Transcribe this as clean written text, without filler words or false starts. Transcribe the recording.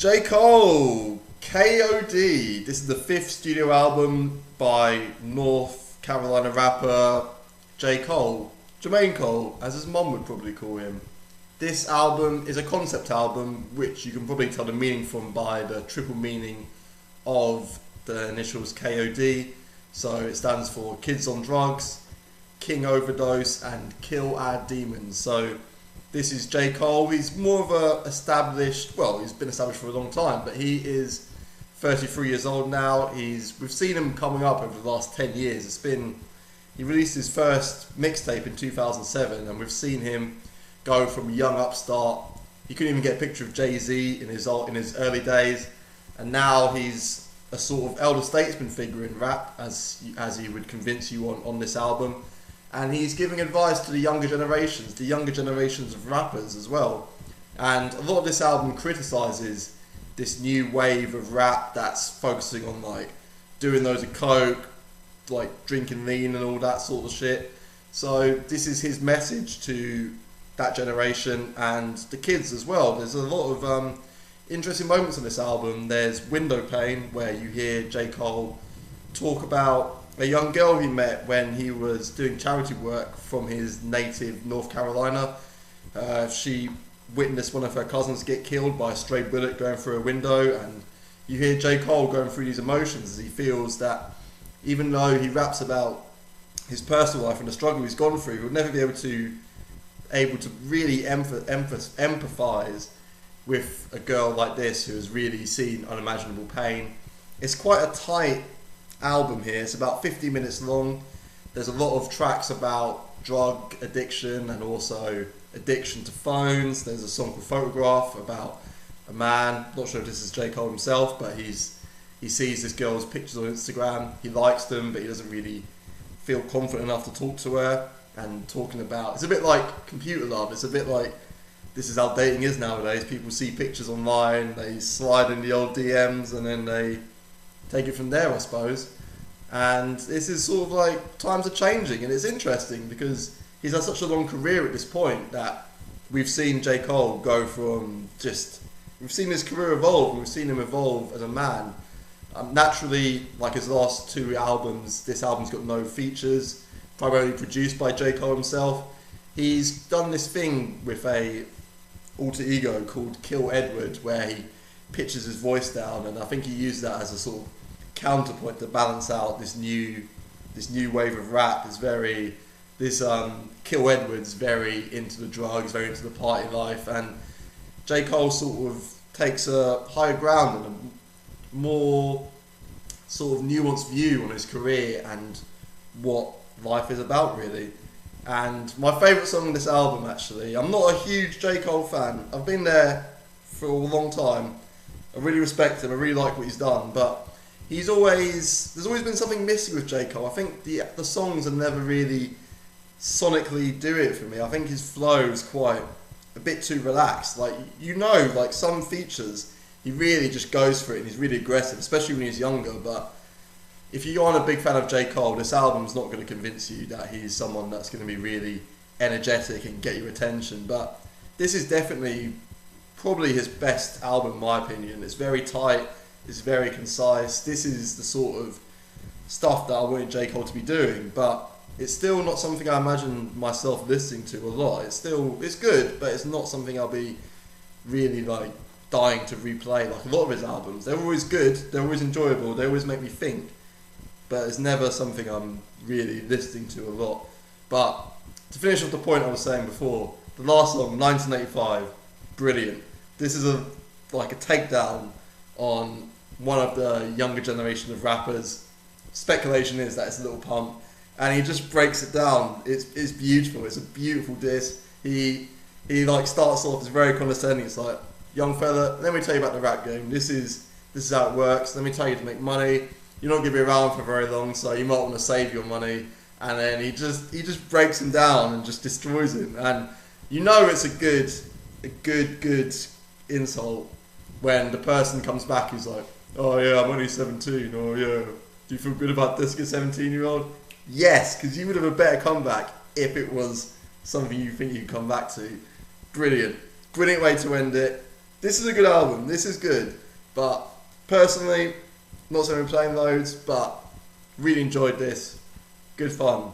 J. Cole, KOD. This is the 5th studio album by North Carolina rapper J. Cole. Jermaine Cole, as his mom would probably call him. This album is a concept album, which you can probably tell the meaning from by the triple meaning of the initials KOD. So it stands for Kids on Drugs, King Overdose, and Kill Our Demons. So this is J. Cole. He's more of a established, well, he's been established for a long time, but he is 33 years old now. We've seen him coming up over the last 10 years. He released his first mixtape in 2007, and we've seen him go from young upstart. He couldn't even get a picture of Jay-Z in his early days, and now he's a sort of elder statesman figure in rap, as he would convince you on this album. And he's giving advice to the younger generations of rappers as well. And a lot of this album criticises this new wave of rap that's focusing on like doing loads of coke, like drinking lean and all that sort of shit. So this is his message to that generation and the kids as well. There's a lot of interesting moments on this album. There's Window Pane, where you hear J. Cole talk about a young girl he met when he was doing charity work from his native North Carolina. She witnessed one of her cousins get killed by a stray bullet going through a window, and you hear J. Cole going through these emotions as he feels that even though he raps about his personal life and the struggle he's gone through, he'll never be able to really empathise with a girl like this who has really seen unimaginable pain. It's quite a tight album here. It's about 50 minutes long. There's a lot of tracks about drug addiction and also addiction to phones. There's a song called Photograph about a man, not sure if this is J. Cole himself, but he sees this girl's pictures on Instagram. He likes them, but he doesn't really feel confident enough to talk to her. And talking about, it's a bit like computer love. It's a bit like, this is how dating is nowadays. People see pictures online, they slide in the old DMs, and then they take it from there, I suppose. And this is sort of like, times are changing, and it's interesting because he's had such a long career at this point that we've seen J. Cole go from we've seen his career evolve, and we've seen him evolve as a man. Naturally, like his last two albums, this album's got no features, primarily produced by J. Cole himself. He's done this thing with a alter ego called Kill Edward, where he pitches his voice down, and I think he used that as a sort of counterpoint to balance out this new wave of rap. Kill Edward's very into the drugs, very into the party life, and J. Cole sort of takes a higher ground and a more sort of nuanced view on his career and what life is about, really. And my favourite song on this album, actually, I'm not a huge J. Cole fan. I've been there for a long time. I really respect him. I really like what he's done, but there's always been something missing with J. Cole. I think the songs are never really sonically do it for me. I think his flow is quite a bit too relaxed. Like some features, he really just goes for it and he's really aggressive, especially when he's younger. But if you aren't a big fan of J. Cole, this album's not going to convince you that he's someone that's going to be really energetic and get your attention. But this is definitely probably his best album, in my opinion. It's very tight, it's very concise. This is the sort of stuff that I wanted J. Cole to be doing, but it's still not something I imagine myself listening to a lot. It's good, but it's not something I'll be really like dying to replay. Like a lot of his albums, they're always good, they're always enjoyable, they always make me think, but it's never something I'm really listening to a lot. But to finish off the point I was saying before, the last song, 1985, brilliant. This is a takedown on one of the younger generation of rappers. Speculation is that it's a Little Pump, and he just breaks it down. It's beautiful. It's a beautiful diss. He starts off as very condescending. It's like, young fella, let me tell you about the rap game. This is how it works. Let me tell you to make money. You're not going to be around for very long, so you might want to save your money. And then he just breaks him down and just destroys him. And you know it's a good insult when the person comes back who's like, oh yeah, I'm only 17. Oh yeah, do you feel good about this, 17-year-old? Yes, because you would have a better comeback if it was something you think you could come back to. Brilliant way to end it. This is a good album. This is good. But personally, not something I'm playing loads, but really enjoyed this. Good fun.